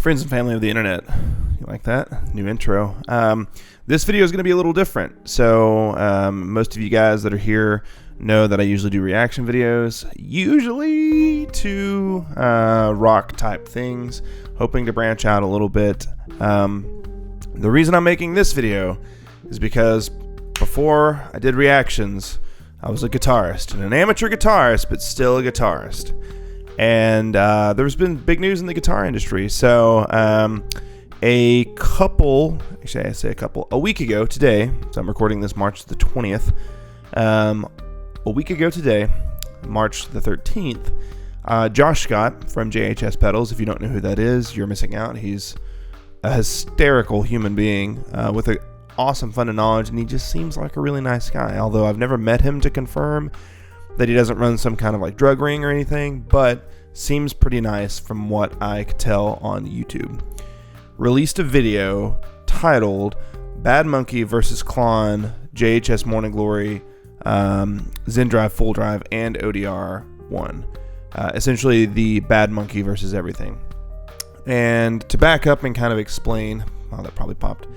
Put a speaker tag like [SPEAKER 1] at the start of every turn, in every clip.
[SPEAKER 1] Friends and family of the internet, you like that? New intro. This video is going to be a little different. So most of you guys that are here know that I usually do reaction videos, usually to rock type things, hoping to branch out a little bit. The reason I'm making this video is because before I did reactions, I was a guitarist, and an amateur guitarist, but still a guitarist. And there's been big news in the guitar industry. So a week ago today, so I'm recording this March the 20th, a week ago today, March the 13th, Josh Scott from JHS Pedals, if you don't know who that is, you're missing out. He's a hysterical human being with an awesome fund of knowledge, and he just seems like a really nice guy, although I've never met him to confirm that he doesn't run some kind of like drug ring or anything, but seems pretty nice from what I could tell on YouTube. Released a video titled Bad Monkey vs. Klon, JHS Morning Glory, Zen Drive Full Drive, and ODR 1. Essentially the Bad Monkey versus everything. And to back up and kind of explain, oh, that probably popped.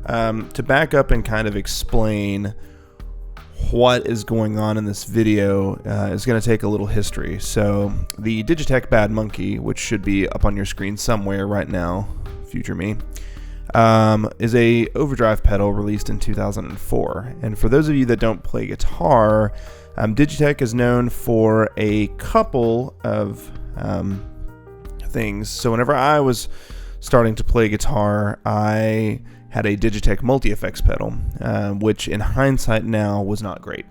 [SPEAKER 1] To back up and kind of explain what is going on in this video is going to take a little history. So the Digitech Bad Monkey, which should be up on your screen somewhere right now, future me, is a overdrive pedal released in 2004. And for those of you that don't play guitar, Digitech is known for a couple of things. So whenever I was starting to play guitar, I had a Digitech multi-effects pedal, which in hindsight now was not great.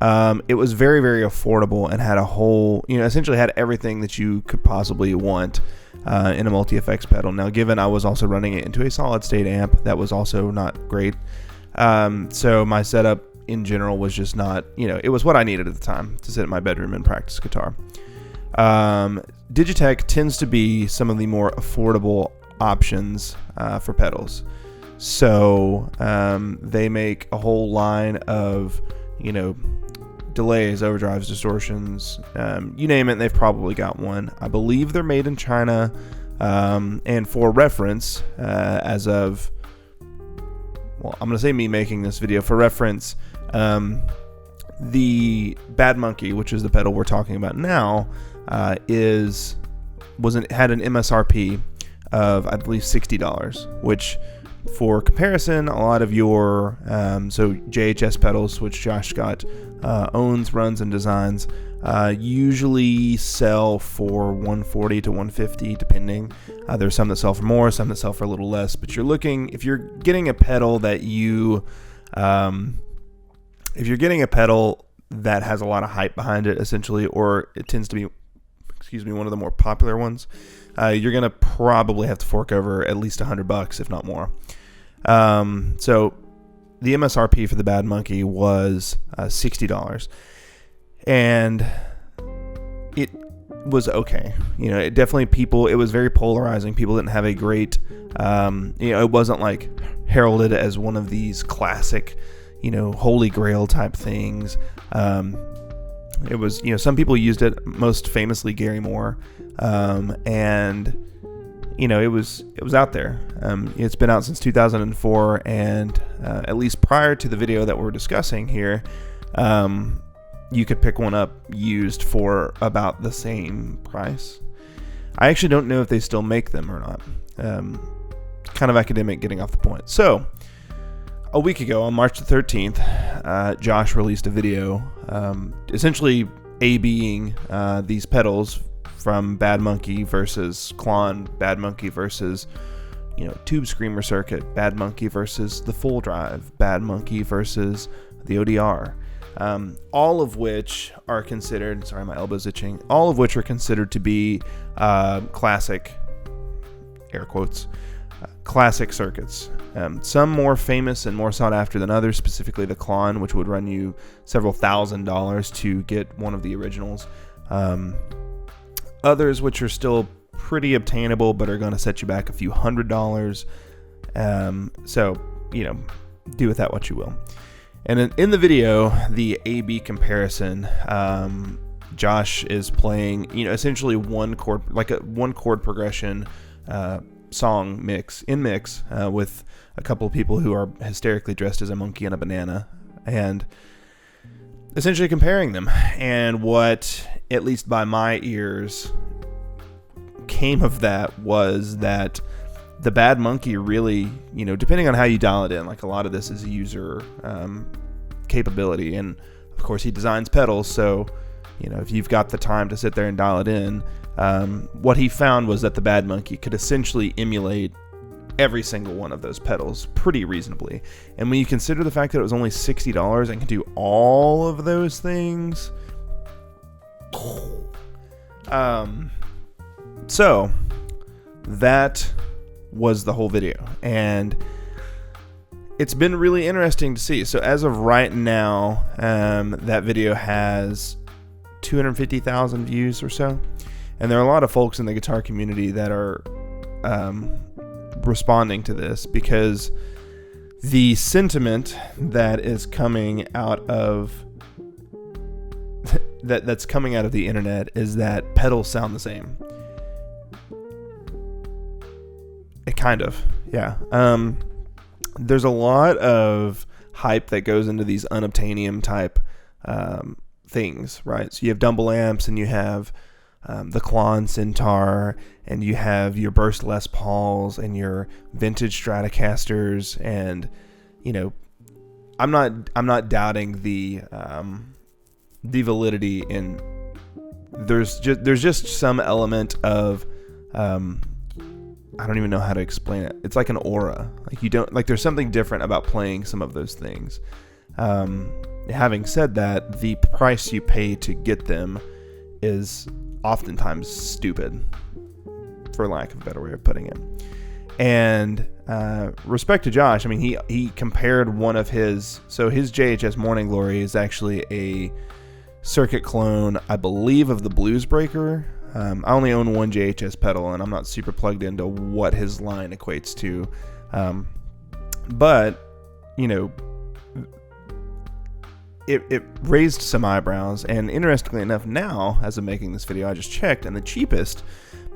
[SPEAKER 1] It was very, very affordable and had a whole, essentially had everything that you could possibly want in a multi-effects pedal. Now, given I was also running it into a solid state amp, that was also not great. So my setup in general was just not, it was what I needed at the time to sit in my bedroom and practice guitar. Digitech tends to be some of the more affordable options for pedals. So they make a whole line of, delays, overdrives, distortions, you name it, they've probably got one. I believe they're made in China, and for reference, as of, well, I'm going to say me making this video, for reference, the Bad Monkey, which is the pedal we're talking about now, had an MSRP of, I believe, $60, which for comparison, a lot of your so JHS pedals, which Josh Scott owns, runs, and designs, usually sell for $140 to $150 depending. There's some that sell for more, some that sell for a little less, but if you're getting a pedal that if you're getting a pedal that has a lot of hype behind it, essentially, or it tends to be, one of the more popular ones, you're gonna probably have to fork over at least $100, if not more. So the MSRP for the Bad Monkey was $60, and it was okay. It definitely it was very polarizing. People didn't have a great, it wasn't like heralded as one of these classic, holy grail type things. It was, some people used it, most famously Gary Moore, and it was out there. It's been out since 2004, and at least prior to the video that we're discussing here, you could pick one up used for about the same price. I actually don't know if they still make them or not. Kind of academic, getting off the point. So a week ago, on March the 13th, Josh released a video, essentially A-Bing these pedals from Bad Monkey versus Klon, Bad Monkey versus, Tube Screamer Circuit, Bad Monkey versus the Full Drive, Bad Monkey versus the ODR, all of which are considered, sorry, my elbow's itching, all of which are considered to be classic, air quotes, classic circuits. Some more famous and more sought after than others, specifically the Klon, which would run you several $1,000s to get one of the originals. Others which are still pretty obtainable but are going to set you back a few $100s. So, do with that what you will. And in the video, the A-B comparison, Josh is playing, essentially one chord progression song mix with a couple of people who are hysterically dressed as a monkey and a banana, and essentially comparing them. And what, at least by my ears, came of that was that the Bad Monkey really, depending on how you dial it in, like a lot of this is user capability, and of course he designs pedals, so if you've got the time to sit there and dial it in, what he found was that the Bad Monkey could essentially emulate every single one of those pedals pretty reasonably. And when you consider the fact that it was only $60 and can do all of those things, so that was the whole video, and it's been really interesting to see. So as of right now, that video has 250,000 views or so, and there are a lot of folks in the guitar community that are responding to this, because the sentiment that is coming out of that's coming out of the internet is that pedals sound the same. It kind of, yeah. There's a lot of hype that goes into these unobtainium type things, right? So you have Dumble amps, and you have the Klon Centaur, and you have your Burst Les Pauls, and your vintage Stratocasters, and I'm not doubting the validity in. There's just some element of I don't even know how to explain it. It's like an aura. There's something different about playing some of those things. Having said that, the price you pay to get them is oftentimes stupid, for lack of a better way of putting it. And respect to Josh, I mean, he compared one of his JHS Morning Glory is actually a circuit clone, I believe, of the Blues Breaker. I only own one JHS pedal, and I'm not super plugged into what his line equates to. But, it raised some eyebrows. And interestingly enough, now, as I'm making this video, I just checked, and the cheapest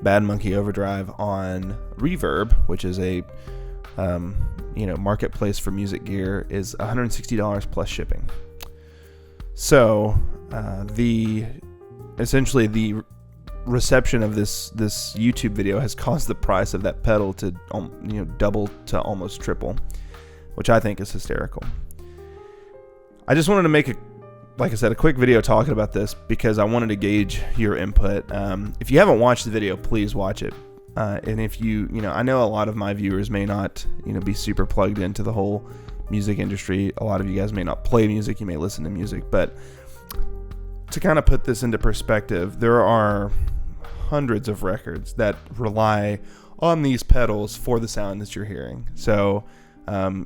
[SPEAKER 1] Bad Monkey Overdrive on Reverb, which is a marketplace for music gear, is $160 plus shipping. So essentially the reception of this YouTube video has caused the price of that pedal to double to almost triple, which I think is hysterical. I just wanted to make a quick video talking about this because I wanted to gauge your input. If you haven't watched the video, please watch it. And if I know a lot of my viewers may not be super plugged into the whole music industry. A lot of you guys may not play music, you may listen to music, but to kind of put this into perspective, there are hundreds of records that rely on these pedals for the sound that you're hearing. So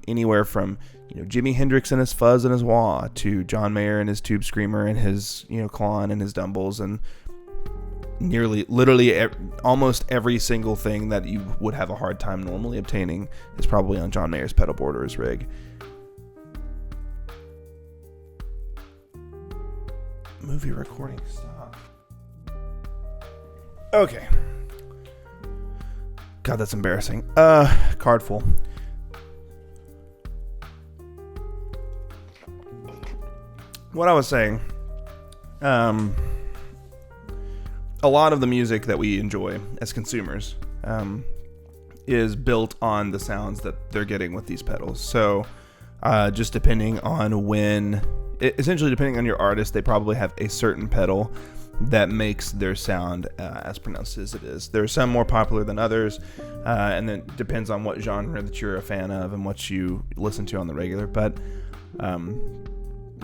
[SPEAKER 1] anywhere from Jimi Hendrix and his fuzz and his wah to John Mayer and his tube screamer and his Klon and his Dumbles, and literally almost every single thing that you would have a hard time normally obtaining is probably on John Mayer's pedal board or his rig. Movie recording, stop. Okay. God, that's embarrassing. Card full. What I was saying, a lot of the music that we enjoy as consumers is built on the sounds that they're getting with these pedals. So just depending on essentially depending on your artist, they probably have a certain pedal that makes their sound as pronounced as it is. There are some more popular than others, and then it depends on what genre that you're a fan of and what you listen to on the regular. But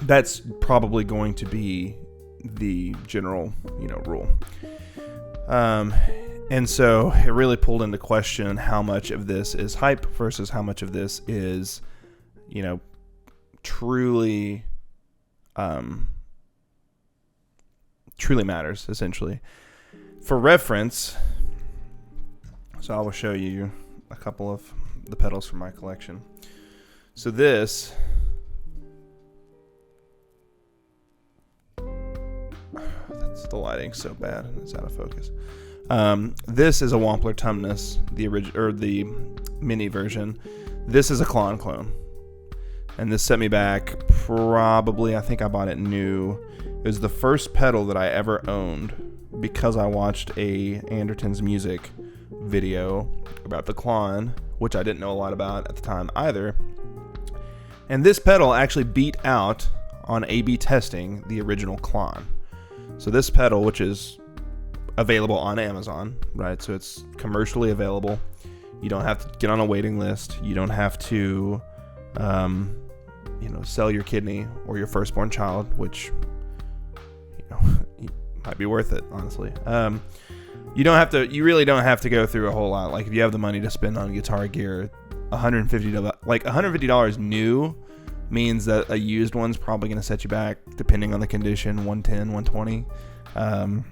[SPEAKER 1] that's probably going to be the general, rule. And so it really pulled into question how much of this is hype versus how much of this is, truly matters, essentially. For reference, so I will show you a couple of the pedals from my collection. So this, the lighting's so bad, it's out of focus. This is a Wampler Tumnus, the mini version. This is a Klon clone. And this set me back probably, I think I bought it new. It was the first pedal that I ever owned because I watched a Anderton's Music video about the Klon, which I didn't know a lot about at the time either. And this pedal actually beat out on A/B testing the original Klon. So this pedal, which is available on Amazon, right? So it's commercially available. You don't have to get on a waiting list. You don't have to, sell your kidney or your firstborn child, which, might be worth it, honestly. You really don't have to go through a whole lot. Like if you have the money to spend on guitar gear, $150 new means that a used one's probably going to set you back, depending on the condition, 110, 120. And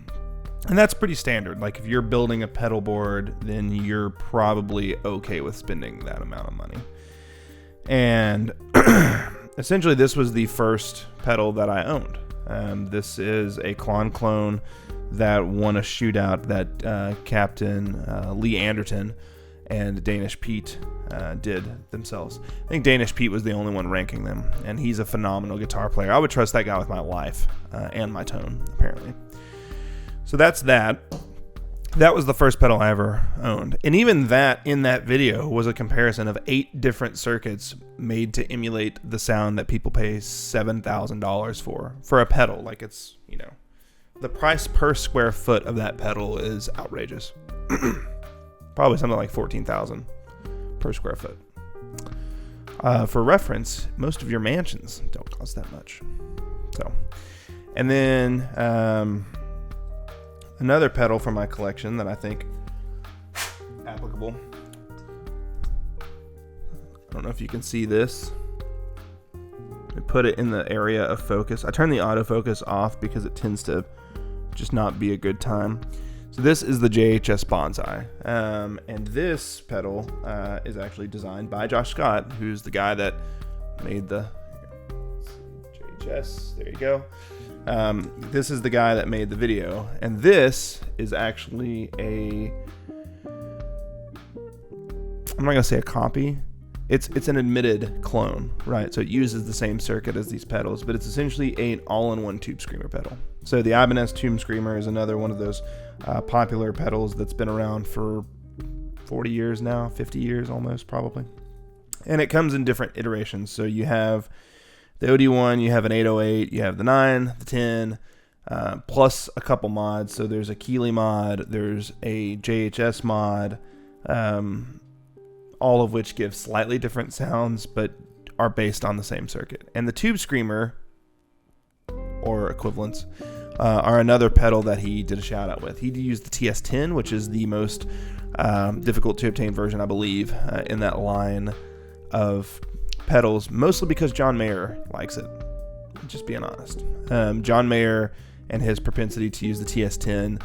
[SPEAKER 1] that's pretty standard. Like if you're building a pedal board, then you're probably okay with spending that amount of money. And essentially this was the first pedal that I owned. This is a Klon clone that won a shootout that Captain Lee Anderton and Danish Pete did themselves. I think Danish Pete was the only one ranking them, and he's a phenomenal guitar player. I would trust that guy with my life and my tone, apparently. So that's that. That was the first pedal I ever owned. And even that, in that video, was a comparison of 8 different circuits made to emulate the sound that people pay $7,000 for a pedal. Like it's, the price per square foot of that pedal is outrageous. Probably something like $14,000 per square foot. For reference, most of your mansions don't cost that much. So, and then another pedal from my collection that I think applicable. I don't know if you can see this. I put it in the area of focus. I turn the autofocus off because it tends to just not be a good time. So this is the JHS Bonsai, and this pedal is actually designed by Josh Scott, who's the guy that made the JHS. There you go. This is the guy that made the video, and this is actually I'm not gonna say a copy. It's an admitted clone, right? So it uses the same circuit as these pedals, but it's essentially an all-in-one Tube Screamer pedal. So the Ibanez Tube Screamer is another one of those popular pedals that's been around for 40 years now, 50 years almost, probably. And it comes in different iterations. So you have the OD1, you have an 808, you have the 9, the 10, plus a couple mods. So there's a Keeley mod, there's a JHS mod, all of which give slightly different sounds, but are based on the same circuit. And the Tube Screamer, or equivalents, are another pedal that he did a shout out with. He used the TS10, which is the most difficult to obtain version, I believe, in that line of pedals, mostly because John Mayer likes it. Just being honest. John Mayer and his propensity to use the TS10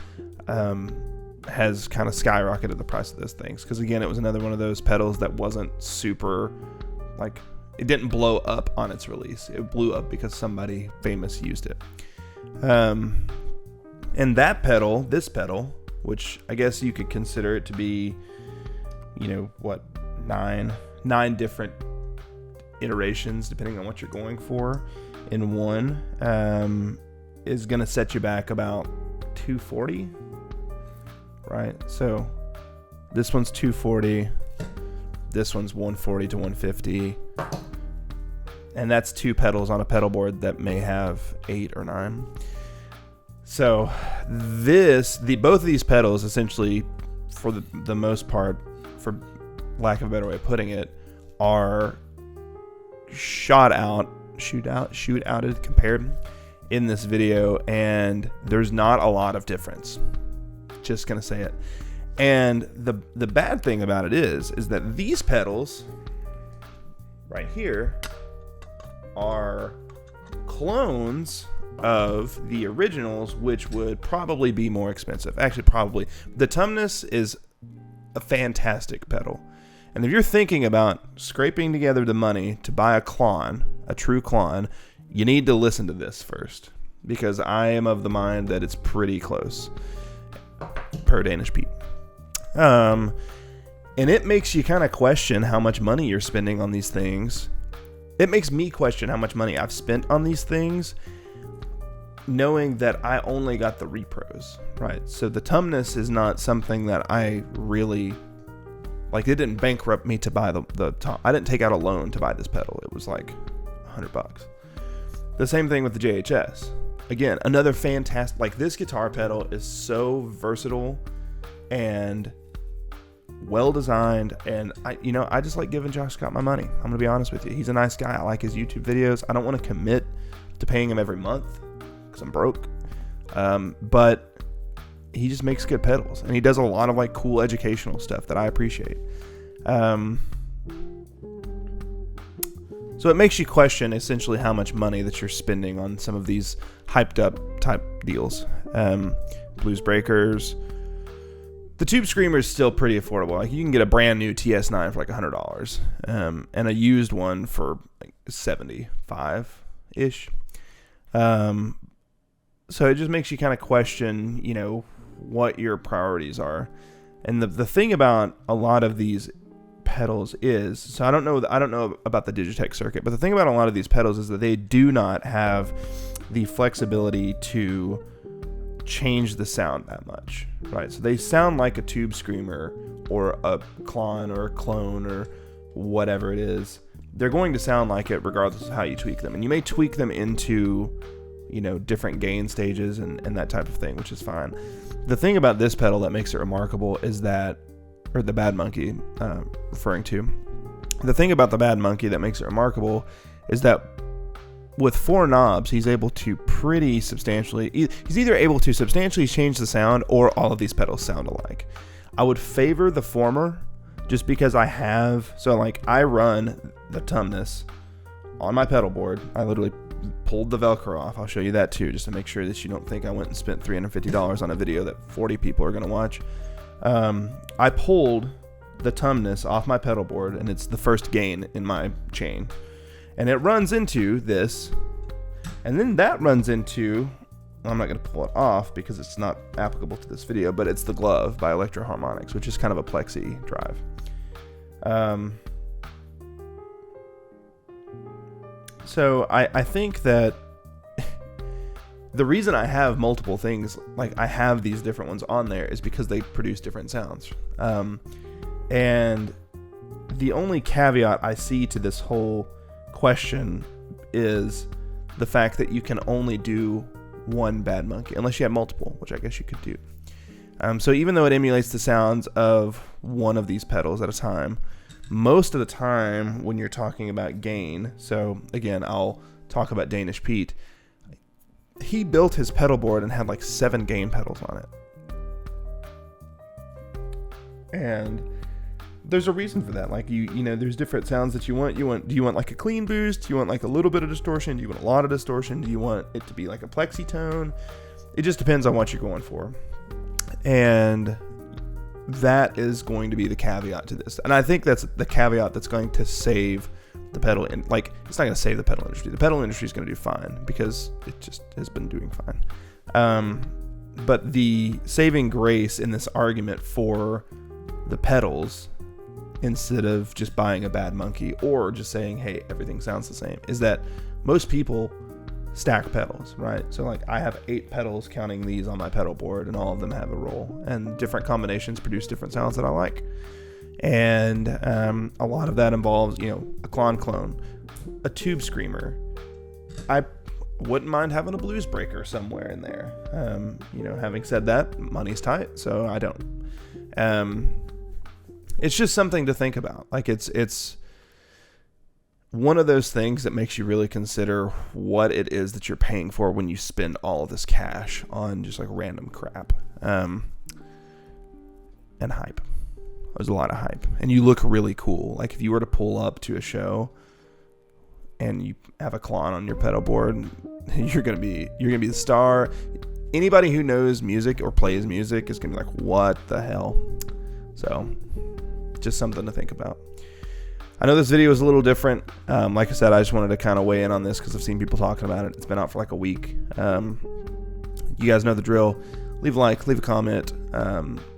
[SPEAKER 1] has kind of skyrocketed the price of those things. Because again, it was another one of those pedals that wasn't super, like, it didn't blow up on its release. It blew up because somebody famous used it. And that pedal, this pedal, which I guess you could consider it to be, nine different iterations, depending on what you're going for in one, is going to set you back about $240, right? So this one's $240, this one's $140 to $150, and that's 2 pedals on a pedal board that may have 8 or 9. So both of these pedals, essentially, for the most part, for lack of a better way of putting it, are shoot-outed compared in this video, and there's not a lot of difference. Just gonna say it. And the bad thing about it is that these pedals right here are clones of the originals, which would probably be more expensive. Actually, probably. The Tumnus is a fantastic pedal. And if you're thinking about scraping together the money to buy a true Klon, you need to listen to this first, because I am of the mind that it's pretty close. per Danish Pete. And it makes you kind of question how much money you're spending on these things. It makes me question how much money I've spent on these things, knowing that I only got the repros, right? So the Tumnus is not something that I really, like, it didn't bankrupt me to buy the top. I didn't take out a loan to buy this pedal. It was like $100. The same thing with the JHS. Again, another fantastic, like, this guitar pedal is so versatile and well designed, and I just like giving Josh Scott my money. I'm gonna be honest with you. He's a nice guy. I like his YouTube videos. I don't want to commit to paying him every month because I'm broke. But he just makes good pedals, and he does a lot of like cool educational stuff that I appreciate. So it makes you question essentially how much money that you're spending on some of these hyped up type deals. Blues Breakers. The Tube Screamer is still pretty affordable. Like, you can get a brand new TS9 for like $100, and a used one for like 75-ish. So it just makes you kind of question, what your priorities are. And the thing about a lot of these pedals is, so I don't know about the Digitech circuit, but the thing about a lot of these pedals is that they do not have the flexibility to change the sound that much, right? So they sound like a Tube Screamer or a Klon or a Clone or whatever it is. They're going to sound like it regardless of how you tweak them, and you may tweak them into different gain stages and that type of thing, which is fine. The thing about this pedal that makes it remarkable is that, or the Bad Monkey referring to, the thing about the Bad Monkey that makes it remarkable is that with 4 knobs, he's able to he's either able to substantially change the sound, or all of these pedals sound alike. I would favor the former, just because I run the Tumnus on my pedal board. I literally pulled the Velcro off. I'll show you that too, just to make sure that you don't think I went and spent $350 on a video that 40 people are going to watch. I pulled the Tumnus off my pedal board, and it's the first gain in my chain. And it runs into this, and then that runs into, I'm not going to pull it off because it's not applicable to this video, but it's the Glove by Electro Harmonics, which is kind of a plexi drive. So I think that the reason I have multiple things, like I have these different ones on there, is because they produce different sounds. And the only caveat I see to this whole question is the fact that you can only do one Bad Monkey, unless you have multiple, which I guess you could do. So even though it emulates the sounds of one of these pedals at a time, most of the time when you're talking about gain, so again, I'll talk about Danish Pete, he built his pedal board and had like 7 gain pedals on it. And there's a reason for that. Like, there's different sounds that you want. Do you want like a clean boost? Do you want like a little bit of distortion? Do you want a lot of distortion? Do you want it to be like a plexi tone? It just depends on what you're going for. And that is going to be the caveat to this. And I think that's the caveat that's going to save the pedal. It's not going to save the pedal industry. The pedal industry is going to do fine because it just has been doing fine. But the saving grace in this argument for the pedals, instead of just buying a Bad Monkey or just saying, hey, everything sounds the same, is that most people stack pedals, right? So like I have 8 pedals counting these on my pedal board, and all of them have a roll, and different combinations produce different sounds that I like. And a lot of that involves, a clone, a Tube Screamer. I wouldn't mind having a Blues Breaker somewhere in there. Having said that, money's tight, so I don't. It's just something to think about. Like it's one of those things that makes you really consider what it is that you're paying for when you spend all of this cash on just like random crap. And hype. There's a lot of hype. And you look really cool. Like if you were to pull up to a show and you have a Klon on your pedal board, you're gonna be the star. Anybody who knows music or plays music is gonna be like, what the hell? So just something to think about. I know this video is a little different. Like I said, I just wanted to kind of weigh in on this because I've seen people talking about it. It's been out for like a week. You guys know the drill. leave a like, leave a comment,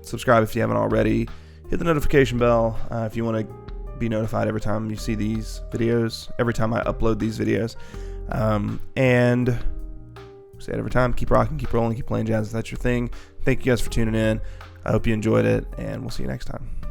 [SPEAKER 1] subscribe if you haven't already. Hit the notification bell if you want to be notified every time you see these videos, every time I upload these videos. And say it every time, keep rocking, keep rolling, keep playing jazz if that's your thing. Thank you guys for tuning in. I hope you enjoyed it, and we'll see you next time.